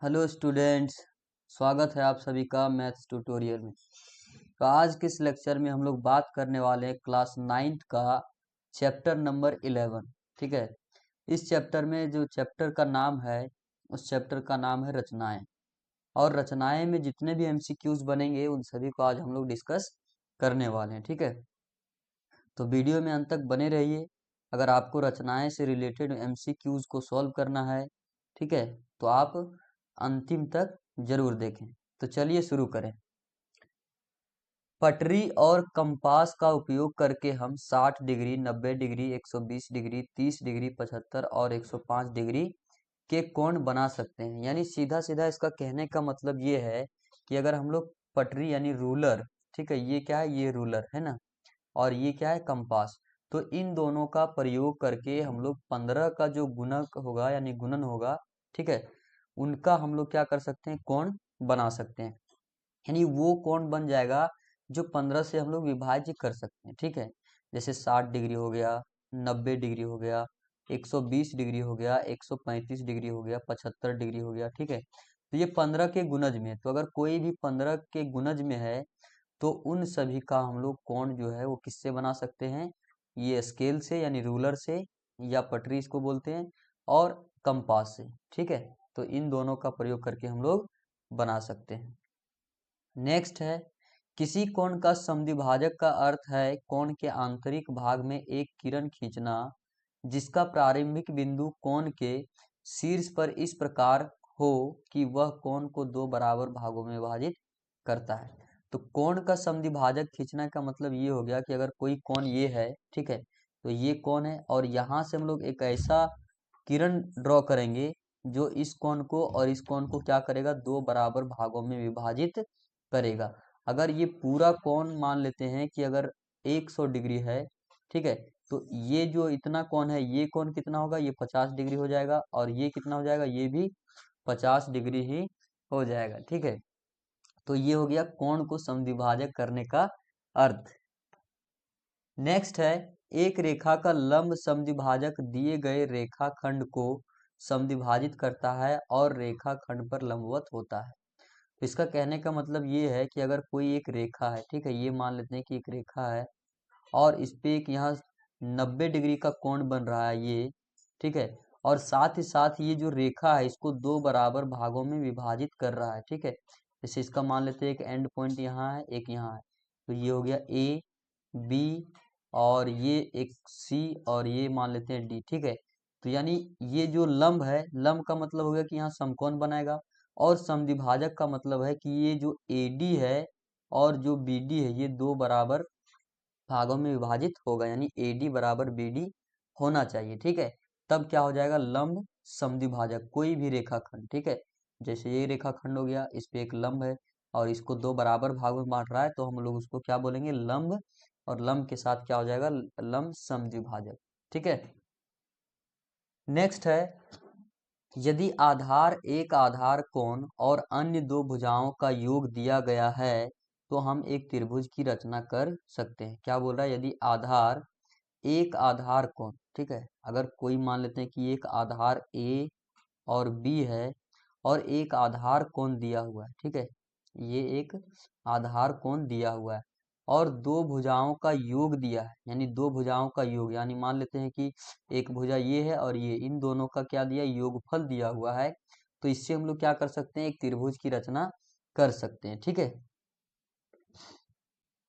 Hello students, स्वागत है आप सभी का मैथ्स ट्यूटोरियल में। तो आज के इस लेक्चर में हम लोग बात करने वाले हैं क्लास 9th का चैप्टर नंबर 11। ठीक है, इस चैप्टर में जो चैप्टर का नाम है उस चैप्टर का नाम है रचनाएं। और रचनाएं में जितने भी एमसीक्यूज बनेंगे उन सभी को आज हम लोग डिस्कस करने वाले हैं। ठीक है, तो वीडियो में अंत तक बने रहिए। अगर आपको रचनाएं से रिलेटेड एमसीक्यूज को सॉल्व करना है, ठीक है, तो आप अंतिम तक जरूर देखें। तो चलिए शुरू करें। पटरी और कंपास का उपयोग करके हम 60 डिग्री, 90 डिग्री, 120 डिग्री, 30 डिग्री, 75 और 105 डिग्री के कोण बना सकते हैं। यानी सीधा सीधा इसका कहने का मतलब ये है कि अगर हम लोग पटरी यानी रूलर, ठीक है, ये क्या है, ये रूलर है ना, और ये क्या है, कंपास। तो इन दोनों का प्रयोग करके हम लोग 15 का जो गुणक होगा यानी गुणन होगा, ठीक है, उनका हम लोग क्या कर सकते हैं, कोण बना सकते हैं। यानी वो कोण बन जाएगा जो 15 से हम लोग विभाज्य कर सकते हैं। ठीक है, जैसे 60 डिग्री हो गया, 90 डिग्री हो गया, 120 डिग्री हो गया, 135 डिग्री हो गया, 75 डिग्री हो गया। ठीक है, तो ये 15 के गुणज में है। तो अगर कोई भी 15 के गुणज में है तो उन सभी का हम लोग कोण जो है वो किससे बना सकते हैं, ये स्केल से यानी रूलर से, या पटरी इसको बोलते हैं, और कंपास से। ठीक है, तो इन दोनों का प्रयोग करके हम लोग बना सकते हैं। नेक्स्ट है, किसी कोण का समद्विभाजक का अर्थ है कोण के आंतरिक भाग में एक किरण खींचना जिसका प्रारंभिक बिंदु कोण के शीर्ष पर इस प्रकार हो कि वह कोण को दो बराबर भागों में विभाजित करता है। तो कोण का समद्विभाजक खींचना का मतलब ये हो गया कि अगर कोई कोण ये है, ठीक है, तो ये कोण है और यहाँ से हम लोग एक ऐसा किरण ड्रॉ करेंगे जो इस कोण को और इस कोण को क्या करेगा, दो बराबर भागों में विभाजित करेगा। अगर ये पूरा कोण मान लेते हैं कि अगर 100 डिग्री है, ठीक है, तो ये जो इतना कोण है, ये कोण कितना होगा, ये 50 डिग्री हो जाएगा, और ये कितना हो जाएगा, ये भी 50 डिग्री ही हो जाएगा। ठीक है, तो ये हो गया कोण को समद्विभाजक करने का अर्थ। नेक्स्ट है, एक रेखा का लंब समद्विभाजक दिए गए रेखाखंड को समद्विभाजित करता है और रेखाखंड पर लंबवत होता है। तो इसका कहने का मतलब ये है कि अगर कोई एक रेखा है, ठीक है, ये मान लेते हैं कि एक रेखा है और इस पे एक यहाँ 90 डिग्री का कोण बन रहा है ये, ठीक है, और साथ ही साथ ये जो रेखा है इसको दो बराबर भागों में विभाजित कर रहा है। ठीक है, जैसे इसका मान लेते हैं एक एंड पॉइंट यहाँ है, एक यहाँ है, तो ये हो गया ए बी, और ये एक सी, और ये मान लेते हैं डी। ठीक है, तो यानी ये जो लंब है, लंब का मतलब हो गया कि यहाँ समकोण बनाएगा, और समद्विभाजक का मतलब है कि ये जो एडी है और जो बीडी है ये दो बराबर भागों में विभाजित होगा, यानी एडी बराबर बीडी होना चाहिए। ठीक है, तब क्या हो जाएगा, लंब समद्विभाजक कोई भी रेखाखंड। ठीक है, जैसे ये रेखाखंड हो गया, इस पे एक लंब है और इसको दो बराबर भागों में बांट रहा है, तो हम लोग उसको क्या बोलेंगे, लंब, और लंब के साथ क्या हो जाएगा, लंब समद्विभाजक। ठीक है, नेक्स्ट है, यदि आधार एक आधार कोण और अन्य दो भुजाओं का योग दिया गया है तो हम एक त्रिभुज की रचना कर सकते हैं। क्या बोल रहा है, यदि आधार एक आधार कोण, ठीक है, अगर कोई मान लेते हैं कि एक आधार ए और बी है और एक आधार कोण दिया हुआ है, ठीक है, ये एक आधार कोण दिया हुआ है और दो भुजाओं का योग दिया है, यानी दो भुजाओं का योग, यानी मान लेते हैं कि एक भुजा ये है और ये, इन दोनों का क्या दिया, योगफल दिया हुआ है। तो इससे हम लोग क्या कर सकते हैं, एक त्रिभुज की रचना कर सकते हैं। ठीक है,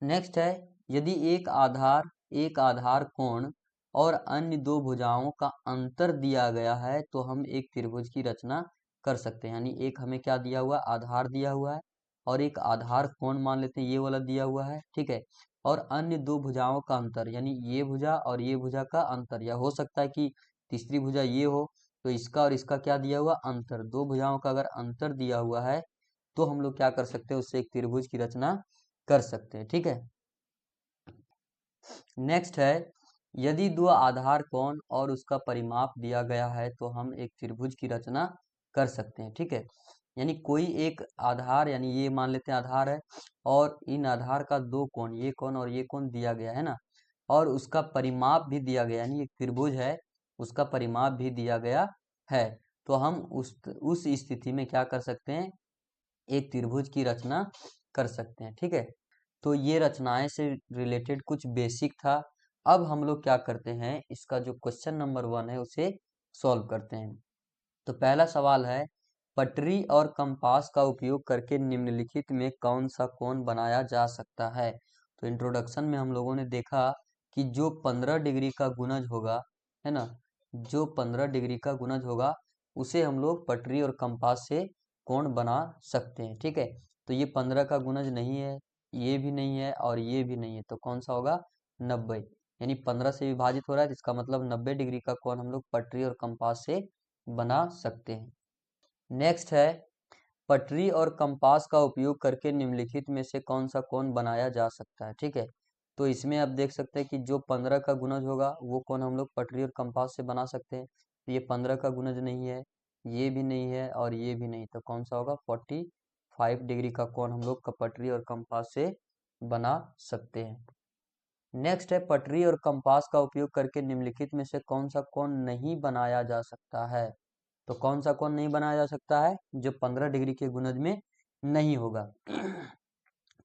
नेक्स्ट है, यदि एक आधार कोण और अन्य दो भुजाओं का अंतर दिया गया है तो हम एक त्रिभुज की रचना कर सकते हैं। यानी एक हमें क्या दिया हुआ, आधार दिया हुआ है और एक आधार कोण मान लेते हैं ये वाला दिया हुआ है, ठीक है, और अन्य दो भुजाओं का अंतर, यानी ये भुजा और ये भुजा का अंतर, या हो सकता है कि तीसरी भुजा ये हो, तो इसका और इसका क्या दिया हुआ, अंतर, दो भुजाओं का अगर अंतर दिया हुआ है तो हम लोग क्या कर सकते हैं, उससे एक त्रिभुज की रचना कर सकते हैं। ठीक है, नेक्स्ट है, यदि दो आधार कोण और उसका परिमाप दिया गया है तो हम एक त्रिभुज की रचना कर सकते हैं। ठीक है, यानी कोई एक आधार, यानी ये मान लेते हैं आधार है और इन आधार का दो कोण, ये कोण और ये कोण दिया गया है ना, और उसका परिमाप भी दिया गया, यानी एक त्रिभुज है उसका परिमाप भी दिया गया है, तो हम उस स्थिति में क्या कर सकते हैं, एक त्रिभुज की रचना कर सकते हैं। ठीक है, तो ये रचनाएं से रिलेटेड कुछ बेसिक था। अब हम लोग क्या करते हैं, इसका जो क्वेश्चन नंबर 1 है उसे सॉल्व करते हैं। तो पहला सवाल है, पटरी और कंपास का उपयोग करके निम्नलिखित में कौन सा कोण बनाया जा सकता है। तो इंट्रोडक्शन में हम लोगों ने देखा कि जो 15 डिग्री का गुणज होगा, है ना, जो 15 डिग्री का गुणज होगा उसे हम लोग पटरी और कंपास से कोण बना सकते हैं। ठीक है, तो ये 15 का गुणज नहीं है, ये भी नहीं है और ये भी नहीं है, तो कौन सा होगा, 90। यानी 15 से विभाजित हो रहा है, तो इसका मतलब 90 डिग्री का कोण हम लोग पटरी और कंपास से बना सकते हैं। नेक्स्ट है, पटरी और कंपास का उपयोग करके निम्नलिखित में से कौन सा कोण बनाया जा सकता है। ठीक है, तो इसमें आप देख सकते हैं कि जो 15 का गुणज होगा वो कोण हम लोग पटरी और कंपास से बना सकते हैं। तो ये 15 का गुणज नहीं है, ये भी नहीं है और ये भी नहीं, तो कौन सा होगा, 45 डिग्री का कोण हम लोग पटरी और कंपास से बना सकते हैं। नेक्स्ट है, पटरी और कंपास का उपयोग करके निम्नलिखित में से कौन सा कोण नहीं बनाया जा सकता है। तो कौन सा कोण नहीं बनाया जा सकता है, जो 15 डिग्री के गुणज में नहीं होगा।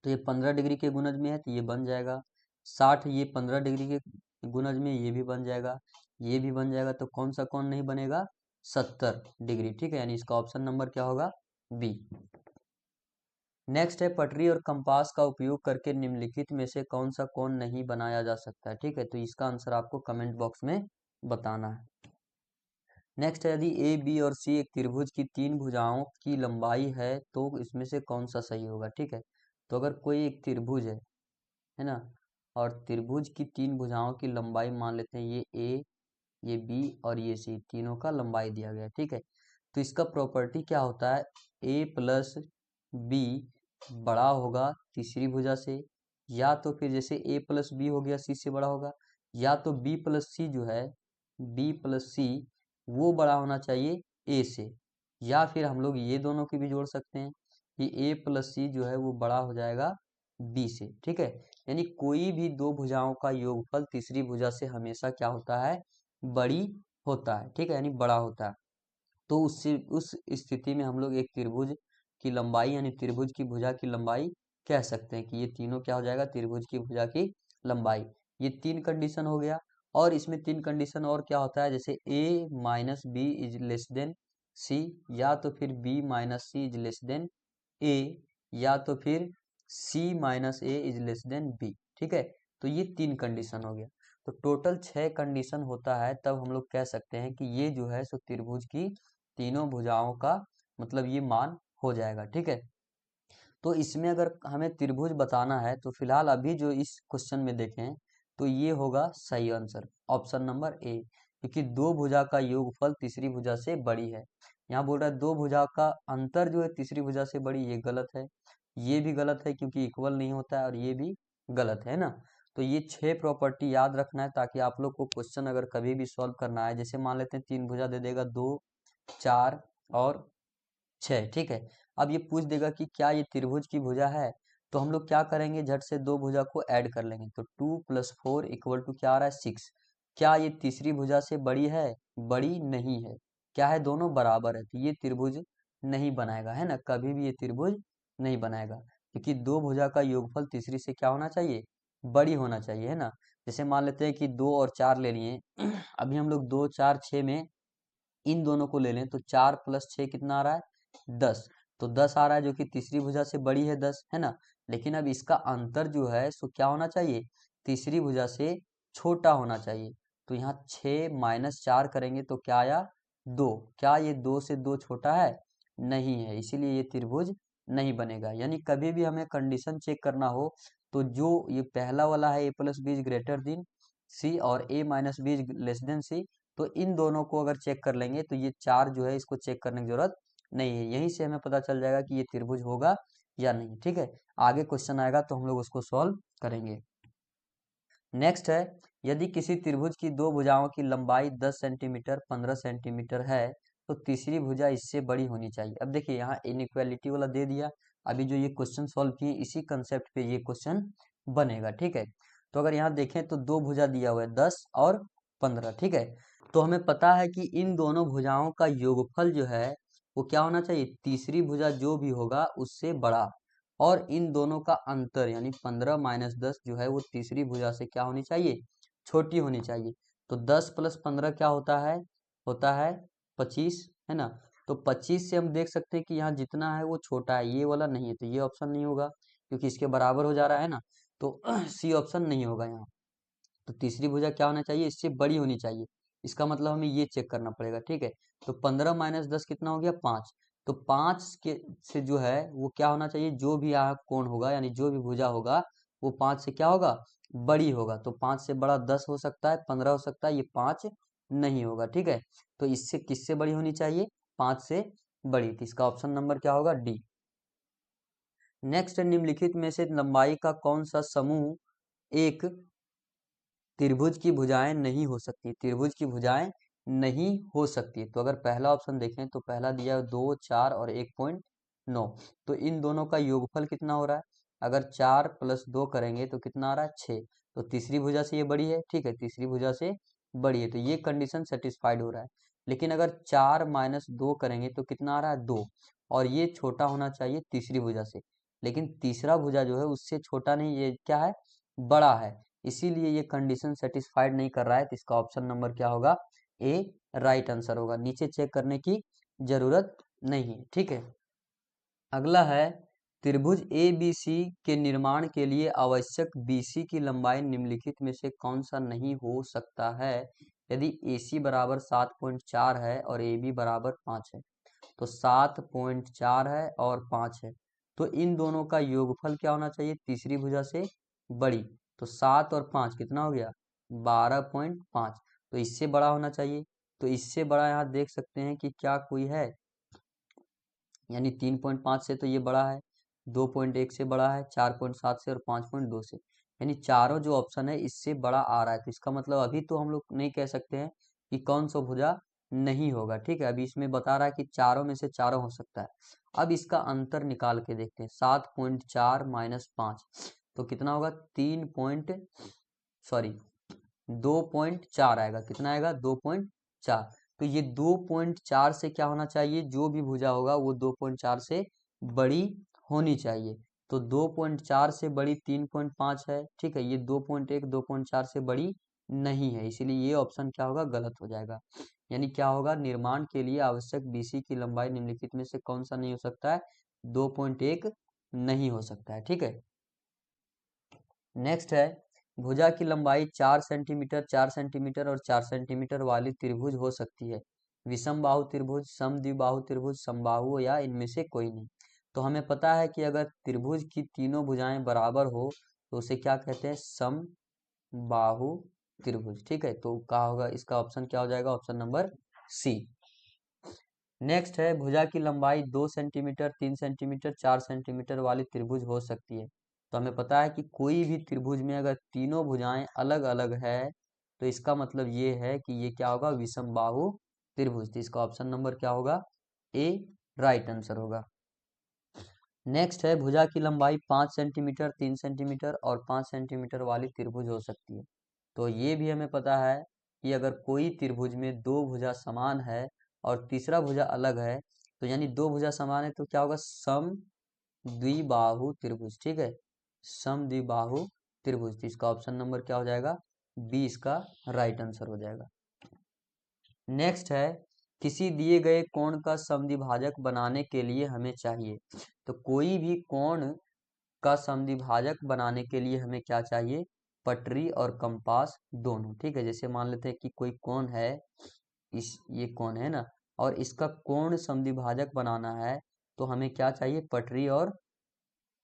तो ये 15 डिग्री के गुणज में है तो ये बन जाएगा। 60 ये 15 डिग्री के गुणज में, ये भी बन जाएगा, ये भी बन जाएगा। तो कौन सा कोण नहीं बनेगा, 70 डिग्री। ठीक है, यानी इसका ऑप्शन नंबर क्या होगा, बी। नेक्स्ट है, पटरी और कंपास का उपयोग करके निम्नलिखित में से कौन सा कोण नहीं बनाया जा सकता है। ठीक है, तो इसका आंसर आपको कमेंट बॉक्स में बताना है। नेक्स्ट है, यदि ए बी और सी एक त्रिभुज की 3 भुजाओं की लंबाई है तो इसमें से कौन सा सही होगा। ठीक है, तो अगर कोई एक त्रिभुज है ना, और त्रिभुज की 3 भुजाओं की लंबाई मान लेते हैं, ये ए, ये बी और ये सी, तीनों का लंबाई दिया गया है। ठीक है, तो इसका प्रॉपर्टी क्या होता है, ए प्लस बी बड़ा होगा तीसरी भुजा से, या तो फिर जैसे ए प्लस बी हो गया सी से बड़ा होगा, या तो बी प्लस सी जो है, बी प्लस सी वो बड़ा होना चाहिए ए से, या फिर हम लोग ये दोनों की भी जोड़ सकते हैं कि ए प्लस सी जो है वो बड़ा हो जाएगा बी से। ठीक है, यानी कोई भी दो भुजाओं का योगफल तीसरी भुजा से हमेशा क्या होता है, बड़ी होता है। ठीक है, यानी बड़ा होता है। तो उससे उस स्थिति में हम लोग एक त्रिभुज की लंबाई यानी त्रिभुज की भुजा की लंबाई कह सकते हैं कि ये तीनों क्या हो जाएगा, त्रिभुज की भुजा की लंबाई। ये 3 कंडीशन हो गया, और इसमें 3 कंडीशन और क्या होता है, जैसे a minus B is less than C, या तो फिर b minus C is less than a, या तो फिर c minus A is less than b। ठीक है, तो ये 3 कंडीशन हो गया, तो टोटल 6 कंडीशन होता है, तब हम लोग कह सकते हैं कि ये जो है सो त्रिभुज की तीनों भुजाओं का मतलब ये मान हो जाएगा। ठीक है, तो इसमें अगर हमें त्रिभुज बताना है तो फिलहाल अभी जो इस क्वेश्चन में देखें तो ये होगा सही आंसर, ऑप्शन नंबर ए, क्योंकि दो भुजा का योगफल तीसरी भुजा से बड़ी है। यहाँ बोल रहा है दो भुजा का अंतर जो है तीसरी भुजा से बड़ी, ये गलत है, ये भी गलत है क्योंकि इक्वल नहीं होता है, और ये भी गलत है ना। तो ये 6 प्रॉपर्टी याद रखना है, ताकि आप लोग को क्वेश्चन अगर कभी भी सॉल्व करना है, जैसे मान लेते हैं तीन भुजा दे देगा, 2, 4 और 6। ठीक है, अब ये पूछ देगा कि क्या ये त्रिभुज की भुजा है, तो हम लोग क्या करेंगे, झट से दो भुजा को ऐड कर लेंगे, तो 2 + 4 इक्वल टू क्या आ रहा है, 6। क्या ये तीसरी भुजा से बड़ी है, बड़ी नहीं है, क्या है, दोनों बराबर है, तो ये त्रिभुज नहीं बनाएगा, है ना, कभी भी ये त्रिभुज नहीं बनाएगा, क्योंकि दो भुजा का योगफल तीसरी से क्या होना चाहिए, बड़ी होना चाहिए, है ना। जैसे मान लेते हैं कि 2 और 4 ले लिए, अभी हम लोग 2, 4, 6 में इन दोनों को ले लें, तो 4 + 6 कितना आ रहा है, 10। तो 10 आ रहा है, जो कि तीसरी भुजा से बड़ी है 10, है ना। लेकिन अब इसका अंतर जो है सो क्या होना चाहिए, तीसरी भुजा से छोटा होना चाहिए। तो यहाँ 6 - 4 करेंगे तो क्या आया, 2। क्या ये 2 से 2 छोटा है, नहीं है, इसीलिए ये त्रिभुज नहीं बनेगा। यानी कभी भी हमें कंडीशन चेक करना हो तो जो ये पहला वाला है, a + b is greater than C और a - b is less than C, तो इन दोनों को अगर चेक कर लेंगे तो ये 4 जो है इसको चेक करने की जरूरत नहीं है, यहीं से हमें पता चल जाएगा कि ये त्रिभुज होगा या नहीं। ठीक है, आगे क्वेश्चन आएगा तो हम लोग उसको सॉल्व करेंगे। नेक्स्ट है, यदि किसी त्रिभुज की दो भुजाओं की लंबाई 10 सेंटीमीटर 15 सेंटीमीटर है तो तीसरी भुजा इससे बड़ी होनी चाहिए। अब देखिए यहाँ इनइक्वालिटी वाला दे दिया, अभी जो ये क्वेश्चन सॉल्व किए इसी कंसेप्ट पे ये क्वेश्चन बनेगा। ठीक है, तो अगर यहाँ देखें तो दो भुजा दिया हुआ है 10 और 15। ठीक है, तो हमें पता है कि इन दोनों भुजाओं का योगफल जो है वो क्या होना चाहिए, तीसरी भुजा जो भी होगा उससे बड़ा, और इन दोनों का अंतर यानी 15 माइनस 10 जो है वो तीसरी भुजा से क्या होनी चाहिए, छोटी होनी चाहिए। तो 10 प्लस 15 क्या होता है 25, है ना। तो 25 से हम देख सकते हैं कि यहाँ जितना है वो छोटा है, ये वाला नहीं है, तो ये ऑप्शन नहीं होगा क्योंकि इसके बराबर हो जा रहा है ना। तो सी ऑप्शन नहीं होगा यहाँ। तो तीसरी भुजा क्या होना चाहिए, इससे बड़ी होनी चाहिए। इसका मतलब हमें ये चेक करना पड़ेगा, ठीक है। तो 15 माइनस 10 कितना हो गया, 5। तो 5 के से जो है वो क्या होना चाहिए, जो भी यहाँ कोण होगा यानी जो भी भुजा होगा वो 5 से क्या होगा, बड़ी होगा। तो 5 से बड़ा 10 हो सकता है, 15 हो सकता है, ये 5 नहीं होगा, ठीक है। तो इससे किससे बड़ी होनी चाहिए, 5 से बड़ी। तो इसका ऑप्शन नंबर क्या होगा, डी। नेक्स्ट, निम्नलिखित में से लंबाई का कौन सा समूह एक त्रिभुज की भुजाएं नहीं हो सकती, त्रिभुज की भुजाएं नहीं हो सकती। तो अगर पहला ऑप्शन देखें तो पहला दिया है 2, 4 और 1.9। तो इन दोनों का योगफल कितना हो रहा है, अगर 4 प्लस 2 करेंगे तो कितना आ रहा है, 6। तो तीसरी भुजा से ये बड़ी है, ठीक है, तीसरी भुजा से बड़ी है, तो ये कंडीशन सेटिस्फाइड हो रहा है। लेकिन अगर 4 माइनस 2 करेंगे तो कितना आ रहा है, 2, और ये छोटा होना चाहिए तीसरी भुजा से। लेकिन तीसरा भुजा जो है उससे छोटा नहीं, ये क्या है, बड़ा है, इसीलिए ये कंडीशन सेटिस्फाइड नहीं कर रहा है। तो इसका ऑप्शन नंबर क्या होगा, ए राइट आंसर होगा। नीचे चेक करने की जरूरत नहीं है, ठीक है। अगला है, त्रिभुज ए बी सी के निर्माण के लिए आवश्यक बीसी की लंबाई निम्नलिखित में से कौन सा नहीं हो सकता है, यदि AC बराबर 7.4 है और AB बराबर 5 है। तो 7.4 है और 5 है, तो इन दोनों का योगफल क्या होना चाहिए, तीसरी भुजा से बड़ी। तो 7 और 5 कितना हो गया, 12.5। तो इससे बड़ा होना चाहिए। तो इससे बड़ा यहाँ देख सकते हैं कि क्या कोई है, यानी 3.5 से तो ये बड़ा है, 2.1 से बड़ा है, 4.7 से और 5.2 से, यानी चारों जो ऑप्शन है इससे बड़ा आ रहा है। तो इसका मतलब अभी तो हम लोग नहीं कह सकते हैं कि कौन सा भुजा नहीं होगा, ठीक है। अभी इसमें बता रहा है कि चारों में से चारों हो सकता है। अब इसका अंतर निकाल के देखते हैं, 7.4 माइनस 5 तो कितना होगा, 2.4 आएगा, कितना आएगा, 2.4। तो ये 2.4 से क्या होना चाहिए, जो भी भुजा होगा वो 2.4 से बड़ी होनी चाहिए। तो 2.4 से बड़ी 3.5 है, ठीक है। ये 2.1 2.4 से बड़ी नहीं है, इसीलिए ये ऑप्शन क्या होगा, गलत हो जाएगा। यानी क्या होगा, निर्माण के लिए आवश्यक BC की लंबाई निम्नलिखित में से कौन सा नहीं हो सकता है, 2.1 नहीं हो सकता है, ठीक है। नेक्स्ट है, भुजा की लंबाई 4 सेंटीमीटर, 4 सेंटीमीटर और 4 सेंटीमीटर वाली त्रिभुज हो सकती है। विषम बाहु त्रिभुज, समद्विबाहु त्रिभुज, समबाहु या इनमें से कोई नहीं। तो हमें पता है कि अगर त्रिभुज की तीनों भुजाएं बराबर हो तो उसे क्या कहते हैं, समबाहु त्रिभुज, ठीक है। तो क्या होगा, इसका ऑप्शन क्या हो जाएगा, ऑप्शन नंबर सी। नेक्स्ट है, भुजा की लंबाई 2 सेंटीमीटर, 3 सेंटीमीटर, 4 सेंटीमीटर वाली त्रिभुज हो सकती है। तो हमें पता है कि कोई भी त्रिभुज में अगर तीनों भुजाएं अलग अलग है तो इसका मतलब ये है कि ये क्या होगा, विषमबाहु त्रिभुज। तो इसका ऑप्शन नंबर क्या होगा, ए राइट आंसर होगा। नेक्स्ट है, भुजा की लंबाई 5 सेंटीमीटर, 3 सेंटीमीटर और 5 सेंटीमीटर वाली त्रिभुज हो सकती है। तो ये भी हमें पता है कि अगर कोई त्रिभुज में दो भुजा समान है और तीसरा भुजा अलग है, तो यानी दो भुजा समान है तो क्या होगा, सम द्विबाहु त्रिभुज, ठीक है, सम द्विबाहु त्रिभुज। तो इसका ऑप्शन नंबर क्या हो जाएगा, बी इसका राइट आंसर हो जाएगा। नेक्स्ट है, किसी दिए गए कोण का समद्विभाजक बनाने के लिए हमें चाहिए। तो कोई भी कोण का समद्विभाजक बनाने के लिए हमें क्या चाहिए, पटरी और कंपास दोनों, ठीक है। जैसे मान लेते हैं कि कोई कोण है, ये कोण है ना, और इसका कोण समद्विभाजक बनाना है तो हमें क्या चाहिए, पटरी और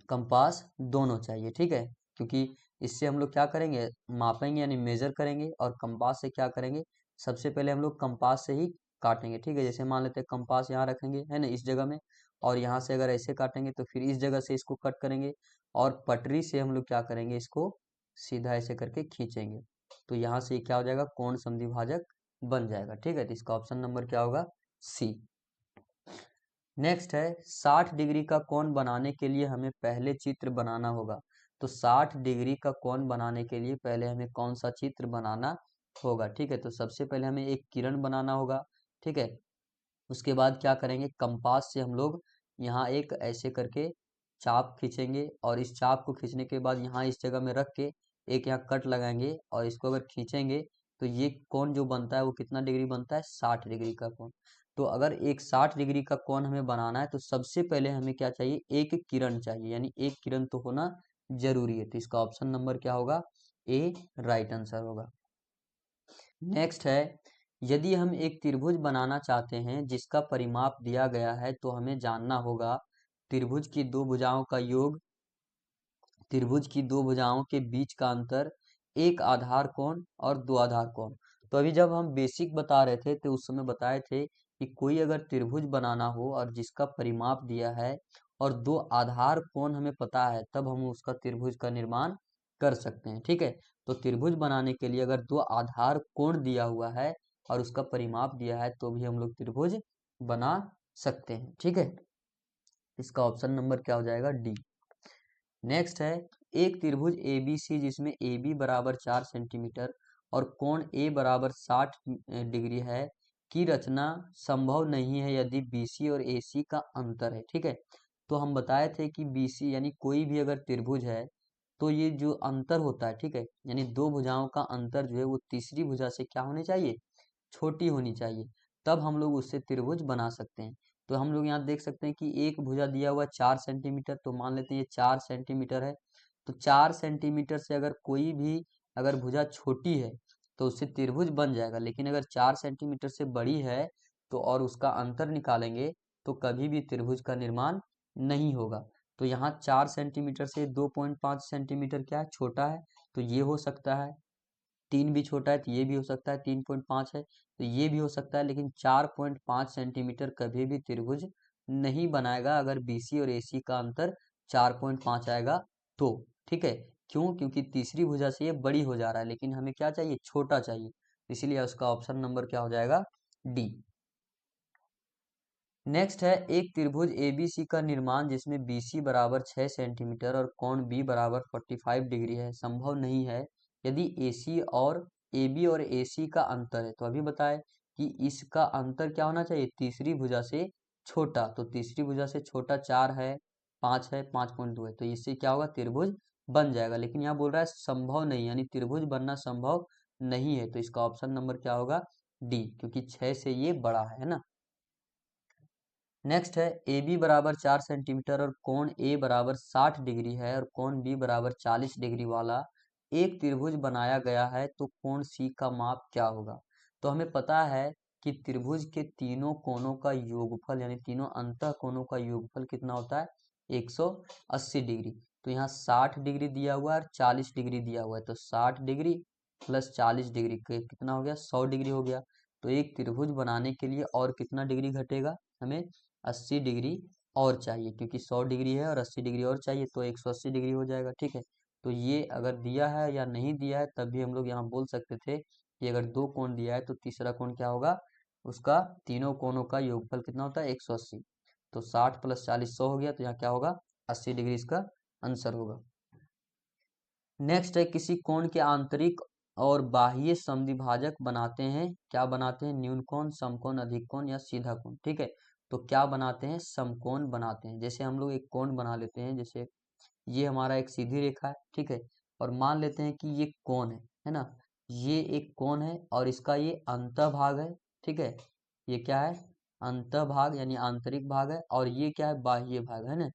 कंपास दोनों चाहिए, ठीक है। क्योंकि इससे हम लोग क्या करेंगे, मापेंगे यानी मेजर करेंगे, और कंपास से क्या करेंगे, सबसे पहले हम लोग कंपास से ही काटेंगे, ठीक है। जैसे मान लेते हैं कंपास यहाँ रखेंगे, है ना, इस जगह में, और यहाँ से अगर ऐसे काटेंगे तो फिर इस जगह से इसको कट करेंगे, और पटरी से हम लोग क्या करेंगे, इसको सीधा ऐसे करके खींचेंगे। तो यहाँ से क्या हो जाएगा, कोण समद्विभाजक बन जाएगा, ठीक है। तो इसका ऑप्शन नंबर क्या होगा, सी। नेक्स्ट है, 60 डिग्री का कोण बनाने के लिए हमें पहले चित्र बनाना होगा। तो 60 डिग्री का कोण बनाने के लिए पहले हमें कौन सा चित्र बनाना होगा। ठीक है, तो सबसे पहले हमें एक किरण बनाना होगा। ठीक है, उसके बाद क्या करेंगे, कंपास से हम लोग यहाँ एक ऐसे करके चाप खींचेंगे, और इस चाप को खींचने के बाद यहाँ इस जगह में रख के एक यहाँ कट लगाएंगे, और इसको अगर खींचेंगे तो ये कोण जो बनता है वो कितना डिग्री बनता है, 60 डिग्री का कोण। तो अगर एक 60 डिग्री का कोण हमें बनाना है तो सबसे पहले हमें क्या चाहिए, एक किरण चाहिए, यानी एक किरण तो होना जरूरी है। तो इसका ऑप्शन नंबर क्या होगा, ए राइट आंसर होगा। नेक्स्ट है, यदि हम एक त्रिभुज बनाना चाहते हैं जिसका परिमाप दिया गया है तो हमें जानना होगा त्रिभुज की दो भुजाओं का योग, त्रिभुज की दो भुजाओं के बीच का अंतर, एक आधार कोण और दो आधार कोण। तो अभी जब हम बेसिक बता रहे थे तो उस समय बताए थे कि कोई अगर त्रिभुज बनाना हो और जिसका परिमाप दिया है और दो आधार कोण हमें पता है, तब हम उसका त्रिभुज का निर्माण कर सकते हैं। ठीक है, तो त्रिभुज बनाने के लिए अगर दो आधार कोण दिया हुआ है और उसका परिमाप दिया है तो भी हम लोग त्रिभुज बना सकते हैं। ठीक है, इसका ऑप्शन नंबर क्या हो जाएगा, डी। नेक्स्ट है, एक त्रिभुज ABC जिसमें AB बराबर 4 सेंटीमीटर और कोण A बराबर 60 डिग्री है की रचना संभव नहीं है यदि BC और AC का अंतर है। ठीक है, तो हम बताए थे कि BC यानी कोई भी अगर त्रिभुज है तो ये जो अंतर होता है, ठीक है, यानी दो भुजाओं का अंतर जो है वो तीसरी भुजा से क्या होनी चाहिए, छोटी होनी चाहिए, तब हम लोग उससे त्रिभुज बना सकते हैं। तो हम लोग यहाँ देख सकते हैं कि एक भुजा दिया हुआ 4 सेंटीमीटर, तो मान लेते हैं ये 4 सेंटीमीटर है। तो 4 सेंटीमीटर से अगर कोई भी अगर भुजा छोटी है तो उससे त्रिभुज बन जाएगा, लेकिन अगर 4 सेंटीमीटर से बड़ी है तो और उसका अंतर निकालेंगे तो कभी भी त्रिभुज का निर्माण नहीं होगा। तो यहाँ 4 सेंटीमीटर से 2.5 सेंटीमीटर क्या है, छोटा है, तो ये हो सकता है। 3 भी छोटा है तो ये भी हो सकता है, 3.5 है तो ये भी हो सकता है, लेकिन 4.5 सेंटीमीटर कभी भी त्रिभुज नहीं बनाएगा अगर BC और AC का अंतर 4.5 आएगा तो। ठीक है, क्यों, क्योंकि तीसरी भुजा से ये बड़ी हो जा रहा है, लेकिन हमें क्या चाहिए, छोटा चाहिए, इसीलिए उसका ऑप्शन नंबर क्या हो जाएगा, डी। नेक्स्ट है, एक त्रिभुज ABC का निर्माण जिसमें BC बराबर 6 सेंटीमीटर और कोण B बराबर 45 डिग्री है संभव नहीं है यदि AC और AB और AC का अंतर है। तो अभी बताए कि इसका अंतर क्या होना चाहिए, तीसरी भुजा से छोटा, तो तीसरी भुजा से छोटा 4 है, 5 है, 5.2 है, तो इससे क्या होगा, त्रिभुज बन जाएगा। लेकिन यहाँ बोल रहा है संभव नहीं, यानी त्रिभुज बनना संभव नहीं है, तो इसका ऑप्शन नंबर क्या होगा, डी, क्योंकि 6 से ये बड़ा है ना। नेक्स्ट है, ए बी बराबर 4 सेंटीमीटर और कोण ए बराबर 60 डिग्री है और कोण बी बराबर 40 डिग्री वाला एक त्रिभुज बनाया गया है तो कोण सी का माप क्या होगा। तो हमें पता है कि त्रिभुज के तीनों कोणों का योगफल यानी तीनों अंतः कोणों का योगफल कितना होता है, 180 डिग्री। तो यहाँ 60 डिग्री दिया हुआ है और 40 डिग्री दिया हुआ है, तो 60 डिग्री प्लस 40 डिग्री कितना हो गया, 100 डिग्री हो गया। तो एक त्रिभुज बनाने के लिए और कितना डिग्री घटेगा, हमें 80 डिग्री और चाहिए, क्योंकि 100 डिग्री है और 80 डिग्री और चाहिए तो 180 डिग्री हो जाएगा। ठीक है, तो ये अगर दिया है या नहीं दिया है तब भी हम लोग यहाँ बोल सकते थे कि अगर दो कोण दिया है तो तीसरा कोण क्या होगा, उसका तीनों कोणों का योगफल कितना होता है, 180। तो 60 प्लस 40 100 हो गया, तो यहाँ क्या होगा, 80 डिग्री इसका आंसर होगा। नेक्स्ट है, किसी कोण के आंतरिक और बाह्य समद्विभाजक बनाते हैं, क्या बनाते हैं, न्यून कोण, समकोण, अधिक कोण या सीधा कोण। ठीक है, तो क्या बनाते हैं, समकोण बनाते हैं। जैसे हम लोग एक कोण बना लेते हैं, जैसे ये हमारा एक सीधी रेखा है, ठीक है, और मान लेते हैं कि ये कोण है ना, ये एक कोण है और इसका ये अंतः भाग है। ठीक है, ये क्या है, अंतः भाग यानी आंतरिक भाग है, और ये क्या है, बाह्य भाग है ना,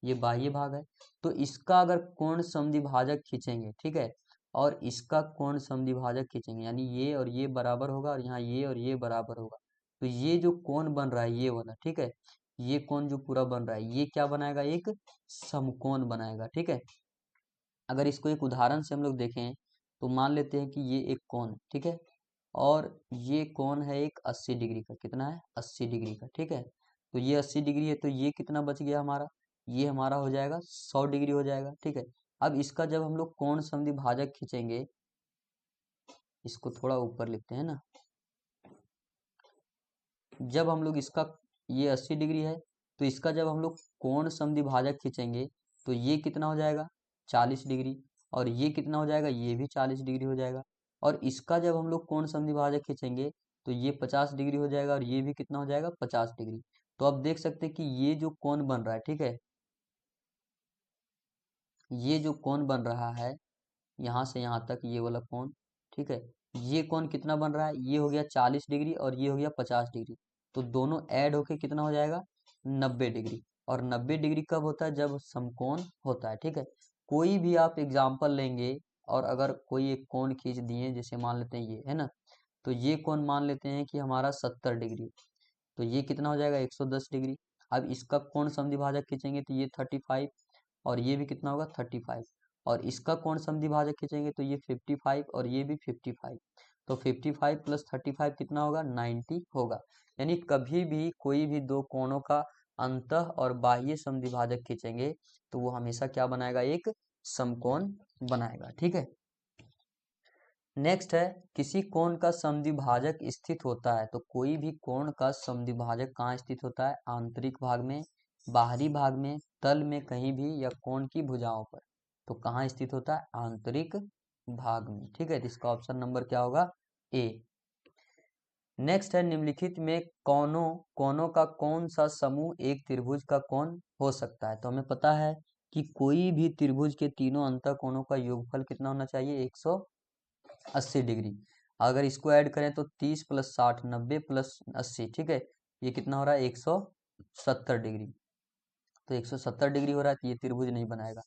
ये बाह्य भाग है। तो इसका अगर कोण समद्विभाजक खींचेंगे, ठीक है, और इसका कोण समद्विभाजक खींचेंगे, यानी ये और ये बराबर होगा और यहाँ ये और ये बराबर होगा, तो ये जो कोण बन रहा है ये वाला, ठीक है, ये कोण जो पूरा बन रहा है ये क्या बनाएगा, एक समकोण बनाएगा। ठीक है, अगर इसको एक उदाहरण से हम लोग देखें तो मान लेते हैं कि ये एक कोण, ठीक है, और ये कोण है एक 80 डिग्री का, कितना है, 80 डिग्री का। ठीक है, तो ये 80 डिग्री है तो ये कितना बच गया हमारा, ये हमारा हो जाएगा 100 डिग्री हो जाएगा। ठीक है, अब इसका जब हम लोग कोण समद्विभाजक खींचेंगे, इसको थोड़ा ऊपर लिखते हैं ना, जब हम लोग इसका, ये 80 डिग्री है तो इसका जब हम लोग कोण समद्विभाजक खींचेंगे तो ये कितना हो जाएगा, 40 डिग्री, और ये कितना हो जाएगा, ये भी 40 डिग्री हो जाएगा। और इसका जब हम लोग कोण समद्विभाजक खींचेंगे तो ये 50 डिग्री हो जाएगा और ये भी कितना हो जाएगा 50 डिग्री। तो अब देख सकते हैं कि ये जो कोण बन रहा है, ठीक है, ये जो कोण बन रहा है यहाँ से यहाँ तक ये वाला कोण, ठीक है, ये कोण कितना बन रहा है, ये हो गया 40 डिग्री और ये हो गया 50 डिग्री। तो दोनों ऐड होके कितना हो जाएगा 90 डिग्री। और 90 डिग्री कब होता है, जब समकोण होता है, ठीक है। कोई भी आप एग्जाम्पल लेंगे और अगर कोई एक कोण खींच दिए, जैसे मान लेते हैं ये है ना, तो ये कोण मान लेते हैं कि हमारा 70 डिग्री, तो ये कितना हो जाएगा 110 डिग्री। अब इसका कोण समद्विभाजक खींचेंगे तो ये 35 और ये भी कितना होगा 35, और इसका कोण समद्विभाजक खींचेंगे तो ये 55 और ये भी 55। तो 55 प्लस 35 कितना होगा 90 होगा। यानी कभी भी कोई भी दो कोणों का अंतः और बाह्य समद्विभाजक खींचेंगे तो वो हमेशा क्या बनाएगा, एक समकोण बनाएगा, ठीक है। नेक्स्ट है, किसी कोण का समद्विभाजक स्थित होता है। तो कोई भी कोण का समद्विभाजक कहाँ स्थित होता है, आंतरिक भाग में, बाहरी भाग में, तल में कहीं भी, या कोण की भुजाओं पर। तो कहाँ स्थित होता है, आंतरिक भाग में, ठीक है। तो इसका ऑप्शन नंबर क्या होगा, ए। नेक्स्ट है, निम्नलिखित में कोणों का कौन सा समूह एक त्रिभुज का कोण हो सकता है। तो हमें पता है कि कोई भी त्रिभुज के तीनों अंतः कोणों का योगफल कितना होना चाहिए, 180 डिग्री। अगर इसको ऐड करें तो 30 प्लस 60 90 प्लस 80, ठीक है, ये कितना हो रहा है 170 डिग्री। तो 170 डिग्री हो रहा है तो ये त्रिभुज नहीं बनाएगा।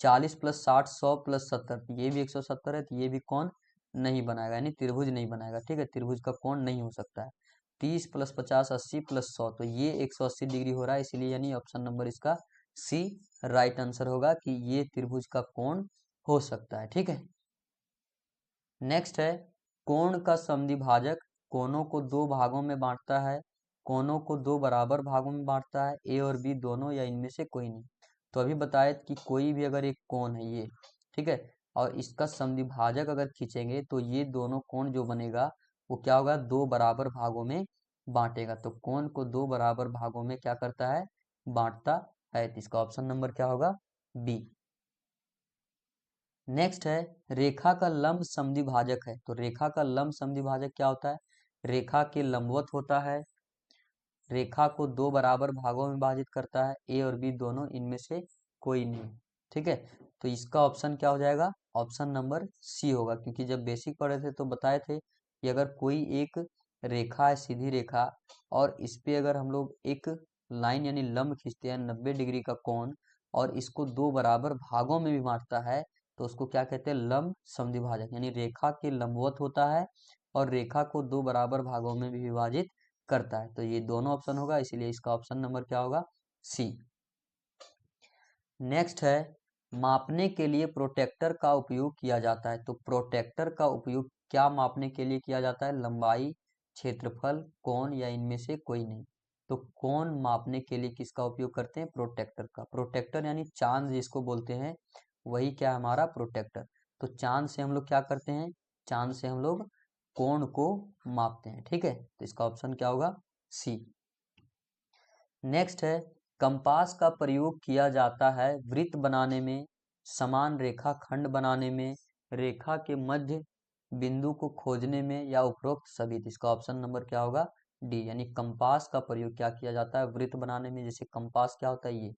40 प्लस 60 100 प्लस 70, तो ये भी 170 है, तो ये भी कोण नहीं बनाएगा, यानी त्रिभुज नहीं बनाएगा, ठीक है, त्रिभुज का कोण नहीं हो सकता है। 30 प्लस 50 80 प्लस 100, तो ये 180 डिग्री हो रहा है, इसीलिए यानी ऑप्शन नंबर इसका सी राइट आंसर होगा कि ये त्रिभुज का कोण हो सकता है, ठीक है। नेक्स्ट है, कोण का समद्विभाजक कोणों को दो भागों में बांटता है, कोणों को दो बराबर भागों में बांटता है, ए और बी दोनों या इनमें से कोई नहीं। तो अभी बताया कि कोई भी अगर एक कोण है ये, ठीक है, और इसका समद्विभाजक अगर खींचेंगे तो ये दोनों कोण जो बनेगा वो क्या होगा, दो बराबर भागों में बांटेगा। तो कोण को दो बराबर भागों में क्या करता है, बांटता है। तो इसका ऑप्शन नंबर क्या होगा, बी। नेक्स्ट है, रेखा का लंब समद्विभाजक है। तो रेखा का लंब समद्विभाजक क्या होता है, रेखा के लंबवत होता है, रेखा को दो बराबर भागों में विभाजित करता है, ए और बी दोनों, इनमें से कोई नहीं, ठीक है। तो इसका ऑप्शन क्या हो जाएगा, ऑप्शन नंबर सी होगा, क्योंकि जब बेसिक पढ़े थे तो बताए थे कि अगर कोई एक रेखा है, सीधी रेखा, और इस पे अगर हम लोग एक लाइन यानी लंब खींचते हैं 90 डिग्री का कोण, और इसको दो बराबर भागों में भी बांटता है, तो उसको क्या कहते हैं, लंब समद्विभाजक। यानी रेखा के लंबवत होता है और रेखा को दो बराबर भागों में भी विभाजित करता है। तो ये दोनों ऑप्शन होगा, इसीलिए इसका ऑप्शन नंबर क्या होगा, सी। नेक्स्ट है, मापने के लिए प्रोटेक्टर का उपयोग किया जाता है। तो प्रोटेक्टर का उपयोग क्या मापने के लिए किया जाता है, लंबाई, क्षेत्रफल, कोण, या इनमें से कोई नहीं। तो कोण मापने के लिए किसका उपयोग करते हैं, प्रोटेक्टर का। प्रोटेक्टर यानी चांद जिसको बोलते हैं, वही क्या हमारा प्रोटेक्टर। तो चांद से हम लोग क्या करते हैं, चांद से हम लोग कोण को मापते हैं, ठीक है। तो इसका ऑप्शन क्या होगा, सी। नेक्स्ट है, कंपास का प्रयोग किया जाता है वृत्त बनाने में, समान रेखा खंड बनाने में, रेखा के मध्य बिंदु को खोजने में, या उपरोक्त सभी। तो इसका ऑप्शन नंबर क्या होगा, डी। यानी कंपास का प्रयोग क्या किया जाता है, वृत्त बनाने में। जैसे कंपास क्या होता है,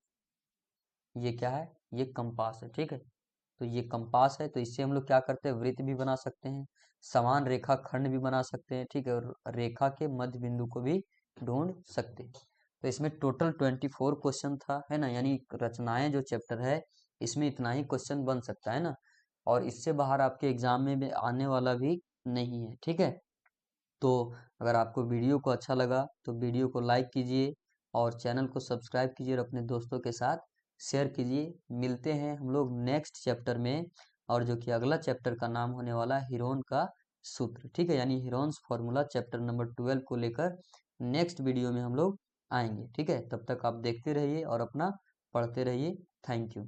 ये क्या है, ये कंपास है, ठीक है। तो ये कंपास है, तो इससे हम लोग क्या करते हैं, वृत्त भी बना सकते हैं, समान रेखा खंड भी बना सकते हैं, ठीक है, और रेखा के मध्य बिंदु को भी ढूंढ सकते हैं। तो इसमें टोटल 24 क्वेश्चन था, है ना, यानी रचनाएं जो चैप्टर है इसमें इतना ही क्वेश्चन बन सकता है ना, और इससे बाहर आपके एग्जाम में भी आने वाला भी नहीं है, ठीक है। तो अगर आपको वीडियो को अच्छा लगा तो वीडियो को लाइक कीजिए और चैनल को सब्सक्राइब कीजिए और अपने दोस्तों के साथ शेयर कीजिए। मिलते हैं हम लोग नेक्स्ट चैप्टर में, और जो कि अगला चैप्टर का नाम होने वाला हीरोन का सूत्र, ठीक है, यानी हीरोन्स फॉर्मूला, चैप्टर नंबर 12 को लेकर नेक्स्ट वीडियो में हम लोग आएंगे, ठीक है। तब तक आप देखते रहिए और अपना पढ़ते रहिए। Thank you.